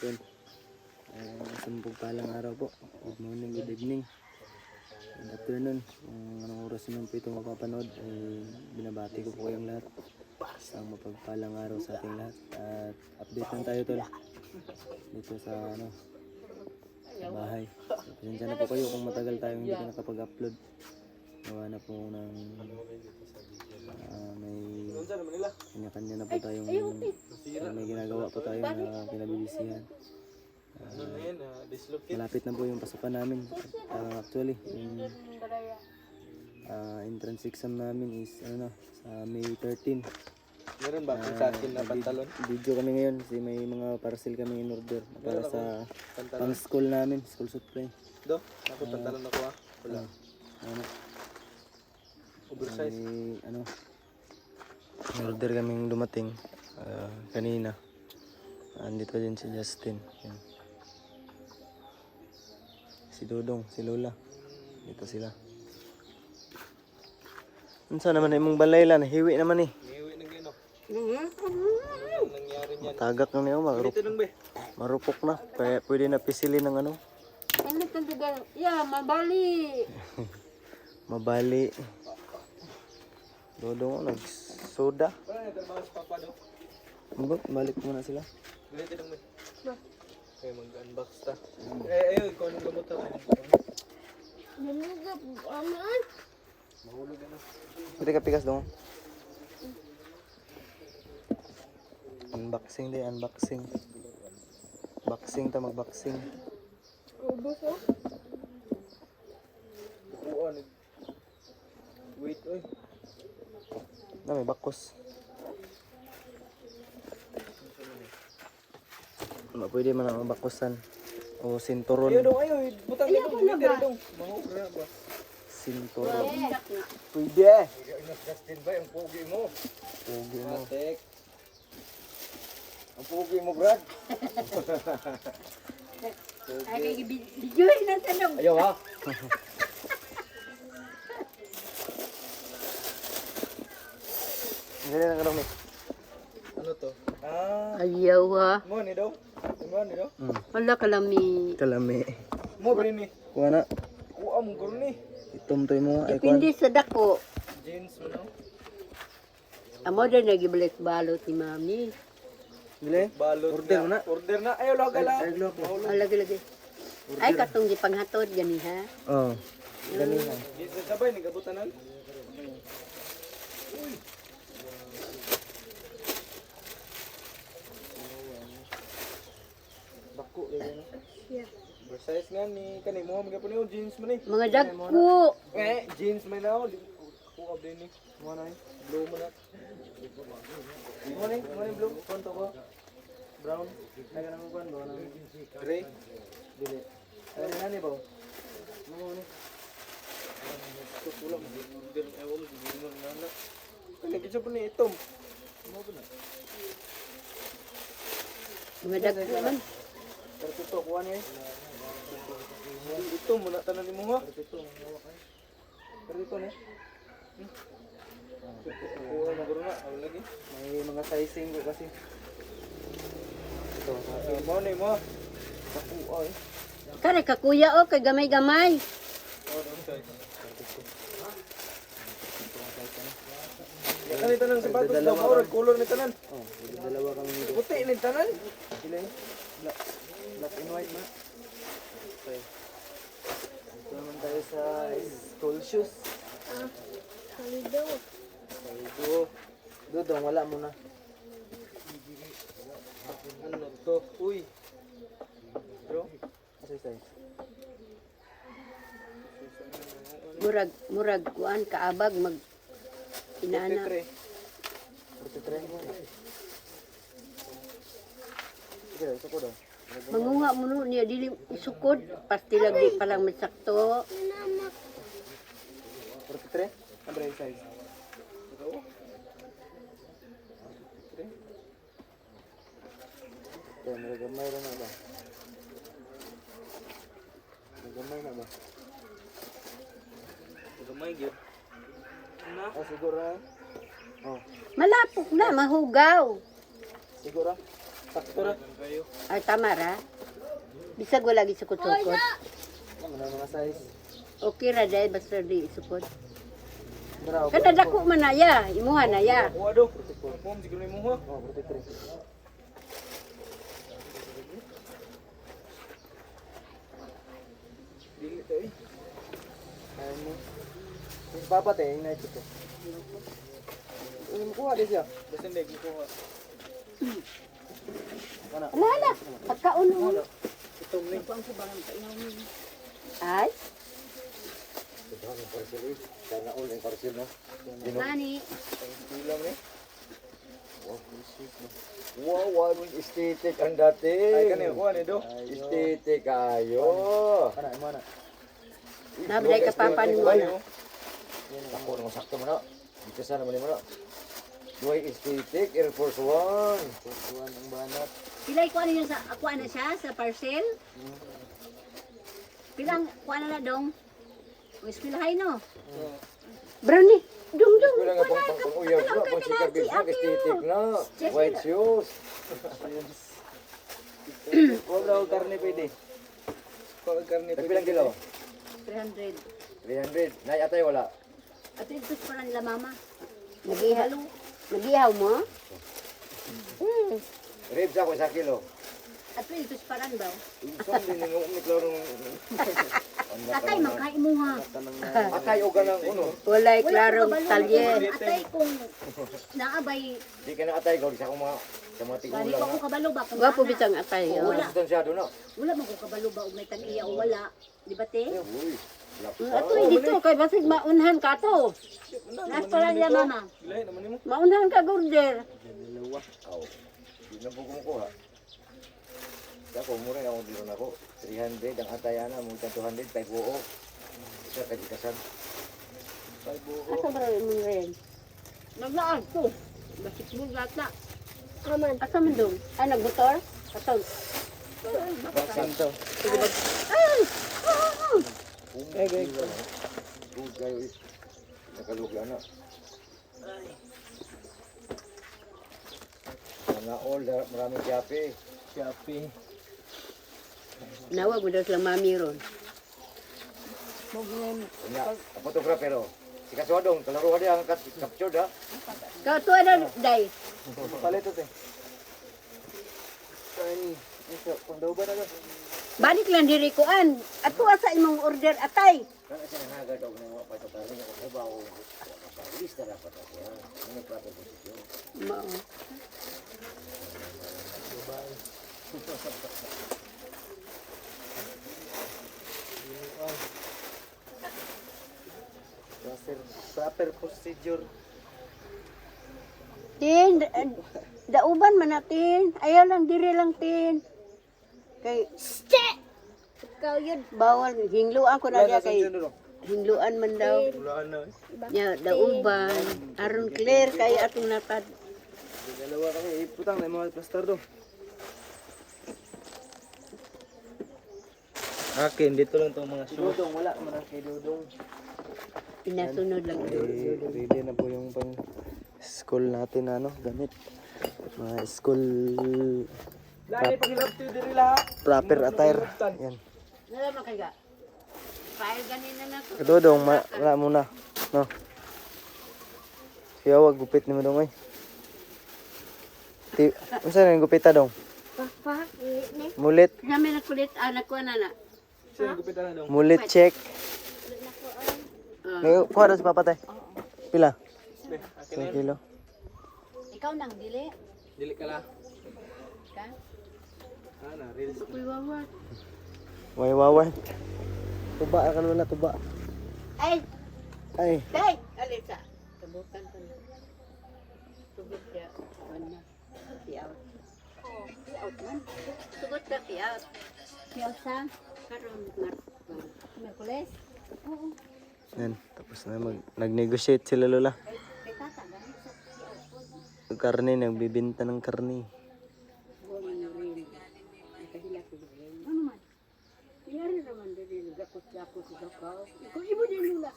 Yun. Sumpog palang araw po. Good morning, good evening. Good afternoon. Kung anong oras naman po ito mapapanood, binabati ko po kayong lahat. Isang mapagpalang araw sa ating lahat. At update lang tayo tol. Dito sa bahay. Pasensya na po kayo kung matagal tayong hindi na nakapag-upload. Gawa na po ng may kanya-kanya na po tayong may ginagawa po tayo na pinabibisihan. Malapit na po yung pasukan namin. Actually, yung entrance exam namin is sa May 13. Meron ba kung sa akin na pantalon? Video kami ngayon kasi may mga parcel kami in order para sa pang school namin, school supply. Do, ako pantalon ako ah. Wala. Oversize. May order kaming dumating kanina. Andito din si Justin. Yan. Si Dodong, si Lola. Dito sila. Unsa naman imong balay lan? Hiwi naman eh. Hiwi ng gino. Ano nangyari niyan? Matagak na niyo, Dito lang be. marupok na. Kaya pwede na pisilin ng ano. Ano tandugan? Ya, mabali. Mabali. Dodong nagsoda. Wala na trabaho sa papa do. Balik muna sila. Dito lang be. Okay, mag-unbox ta. Ikaw anong gamot ta? Nalugap, aman. Mahulog na. Pwede ka pikas dong. Unboxing din, unboxing. Boxing ta, mag-boxing. Ubus oh. Kuan. Wait oy. May bakos. Pwede man ang bakusan o sinturon. Ayo dong, ayo. Butang dito. Dito dong. Mahulog na ba? Sinturon. Pwede. Justin ba yung pogi mo? Pogi mo. Matek. Ang pogi mo, Brad. Ay, bidyoin na tanong. Ayaw ha. Hindi na karami. Ano to? Ayaw ha. Mo ni daw. Mo ni daw. Wala kalami. Kalami. Mo brin ni. Kuha na. Kuha mo guro ni. Itumtoy mo. Ay, kuha. Depende sa dako. Jeans mo no. Amo din nagibalik balot ni mami. Dili. Balot. Order na. Order na. Ayaw lang gala. Ay, glopo. Lagi. Ay, katong gipanghatod gani ha. Oh. Ganina. Jeans sabay ni gabutanan. Bako lagi na. Oversize nga ni kani mo mga puno jeans mo ni. Mga dagko. Jeans mo na. Kuha din ni. Mo na. Blue mo na. Mo ni blue. Konto ko. Brown. Ay kanang kuan ba na. Gray. Dili. Ay nani ba? Mo ni. Kulang din ay wala din mo na. Kani kitsa po ni itom. Mo ba na? Mga dagko man. Pero ito kuha ni. Ito mo na tanan ni mo ha. Pero ito ni. Kuha na guro na. Aw lagi. May mga sizing ko kasi. Ito. Mo ni mo. Bako ay. Kare ka kuya o kay gamay-gamay. Kani tanan sapatos daw mo color ni tanan. Oh, dalawa kami dito. Puti ni tanan. Sila yun. Black and white na. Okay. Ito naman tayo sa school shoes. Kalido. Ito. Dudong, wala mo na. Ano to? Uy. Bro, Kasi size. Murag kuan kaabag mag inana. 43. 43. Sige, ito ko daw. Mangunga mo no niya dili isukod pasti lagi pa lang masakto. 43? Ano yung size? Ito. Ito, nagagamay rin na ba? Nagagamay na ba? Gamay gyud. Na. Oh, siguro. Oh, Malapok na mahugaw. siguro. Sakto ra. Ay, tama ra. Bisag wala gisukod-sukod. Ano na mga size? Okay ra dahil basta di isukod. Bravo. Kada dako man na ya, imuha na ya. Kuha do. Mom siguro mo ha. Oh, 43. Dili to eh. Ano? Yung papa te, yung night ito. Kuha din siya. Basta hindi, kuha. Ala, pagkaon mo. Itong ni. Ay, Sana all yung parcel no. nani. Bilang ni. Wow, wow, estetik ang dating. Ay kanil, kuha ni do. Estetik kayo. Ana, mo na. Nabaday ka papa ni mo na. Ako nang sakto mo na. Dito sana mo na. Duay estetik, Air Force One. Kuha ng banat. Pilay ko ano sa ako na siya sa parcel. Pilang ko na dong. Wis pilahay no. Brownie, dong. Wala nga pang uyab na, pang sikar business, estetik na. White shoes. Kuha daw karne pwede. Kuha karne pwede. Nagpilang kilo? 300. 300. Nay atay wala. At ito pa nila mama. Nagihaw mo? Ribs ako 1 kilo. At ito pa rin ba? Saan din yung umiklaro ng... Atay, magkain mo ha. Atay o ganang uno. Walay klarong talye. Atay kung naabay, Di ka na atay, gawin sa akong mga gani tigulang ko na. ako kabalo ba? Kung Gwapo ana. bitang atay. Oo, Oh. sustansyado na. Wala mo ko kabalo ba o may tag-iya o wala. Di ba te? Uy, Ato dito kay basig maunhan ka to. Nas pala nila mama. Bilay naman nimo. Maunhan ka gorder. Aw. Di na po kumukuha. Ako, mura na akong dilo na ako. 300, ang atayana, mo 200, 5 buo. Isa kajikasan. Asa ba mo rin? Naglaan ko. Basig mo gata. Aman. Asa man dong? Ah, nagbutor? Ato. Baksan to. Good kayo eh. Nakalugla na. Mga all, maraming kape. Shopee. Nawag mo daw sila mami ron. Nya, ang photographer oh. Si Kaswadong, kalaro dia ang capture da. Kau tu ada day. Palit to te. Kani, ito kung daw ba na to? Balik lang diri ko an. Ato asa imong order atay. Kana siya nangagad og nang pa to karon ako trabaho. Lista dapat ako. Ano proper posisyon. Mao. Proper procedure. Tin, dauban man natin. Ayaw lang diri lang tin. Kay Ikaw yun. bawal hingluan ko na Wala diya na sa kay dyan, no? hingluan man daw. Wala na. Nya dauban aron clear kay atong natad. Dalawa kami iputang na mga plaster do. Akin dito lang tong mga shoes. Dudong wala man kay Dudong. Pinasunod lang ito. Ready na po yung pang school natin na ano, gamit. Mga school Lagi paghilap to diri lahat. proper attire. Yan. Nalaman kay ga. File ganina na ko. Kadodong, wala muna. No. Siya wag gupit ni mo dong oy. Unsa na yung gupita dong? Papa, ni. Mulit, Kami na kulit anak ko na na. Siya gupitan na dong. mulit check. Ah. Ngayon, kuha daw si Papa tay. Pila? Akin 1 kilo. Ikaw nang dili. Dili ka la. Ka? Ana, reels. Uy, wawa. Way wawan. Tuba ka wala tuba. Ay, Ay, day, alisa. Kabutan ko na. Tugod siya. Ano? Piyaw. Oh, piyaw man. Tugod ka piyaw. Piyaw sa Karon Merkules. Oo. yan. Tapos na nag-negotiate sila lola. Kay tata ganit sa piyaw po. Yung karne, nagbibinta ng karne. Ano man? Yari naman din gakot-gakot sa kao. Kung ibo din nila.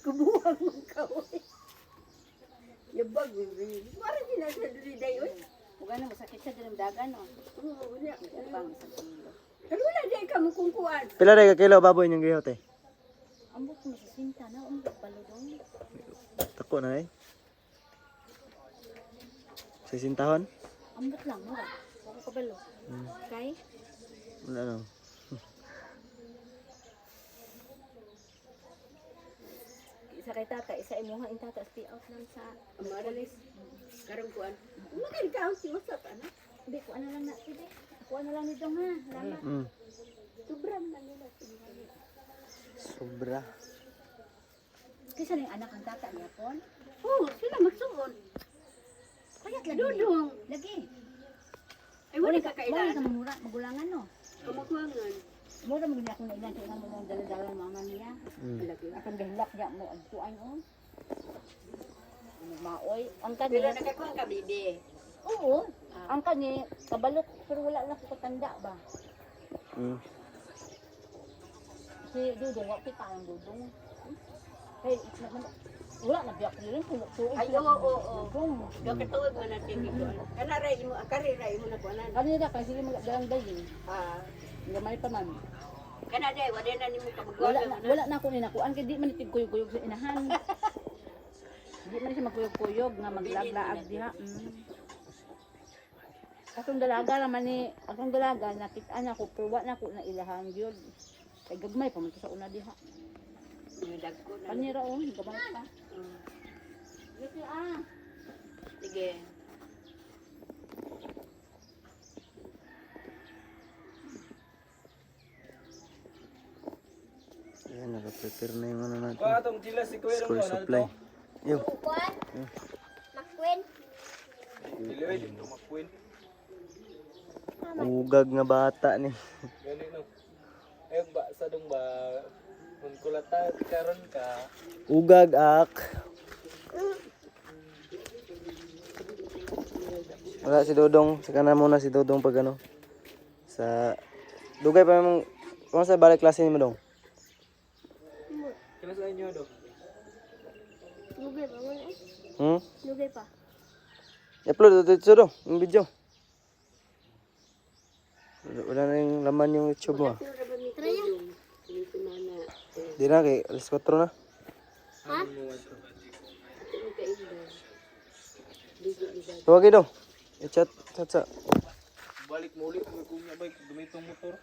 Kubuhang mong kaoy. Yabag, baby. Parang sinasadali dayo. Huwag na, masakit sa dagan, no? Oo, wala. Pang isang kilo. Pero wala din ka mo kung kuwan. Pila rin ka kilo baboy niyong gihote? Ambot mo sa sinta na, ambot palo doon. Tako na eh. Sa sintahon? Ambot lang, mura. Huwag ko kabalo. Okay? Wala no. Isa kay tata, isa imuha in tata, stay out lang sa Amaris. Karong kuwan. Magin ka ang simusap, ano? Hindi, kuha na lang na, sige. Kuha na lang nito ha, salamat. Sobram na nila. Sobra. Kaysa na yung anak ng tata niya po. Oo, sila magsuon. Payat lagi. Dudong. Lagi. Ay, wala Wala kakailan. ka mura, magulangan no. Kamakwangan. Mura mo gina akong nailan sa ilang mga dala-dala ng mama niya. Lagi. Akan gahilak niya mo, ang tuan o. Maoy. Ang Pero kani, nakakuha ka, bibi. oo. Ang kani, kabalok, pero wala na ko tanda ba? Si Dudong, wala kita ang Dudong. Hey, wala na biyak rin kung Ay, oo. Dudong. Kakatuwag mo natin dito. Kanaray mo, kariray mo na kuwanan. Kanina kasi sige magdalang dayin. Ah, Gamay pa man. kanaday, wala na nimo kabagwagan. Wala na ako ninakuan kay di man itig kuyog-kuyog sa inahan. Di man siya magkuyog-kuyog nga maglaglaag diha. Akong dalaga naman ni, akong dalaga nakita na ko pero wala na ko na ilahan gyud. Kay gagmay pa man to sa una diha. Dagko na. Panira oh, gamay pa. Sige Sige. Ayan, naka-prepare na yung ano natin. Kuha itong chila si Kuya School Rong, supply. Yo. Diliway, yung tumakwin. Ugag nga bata ni. Gani no. Ay, ba, sa dong ba, kung kulata, karon ka, Ugag ak. Wala si Dodong. Saka na muna si Dodong pag ano. Sa... Dugay pa mong... Kung sa balik klase ni mo dong? kina sa inyo do. Lugay pa mo Lugay pa. I-upload ito dong. Yung video. Wala na yung laman yung YouTube mo. Di na kay alas 4 na. Tawagin dong. I-chat sa. Balik mo ulit, kung niya ba, gumitong motor.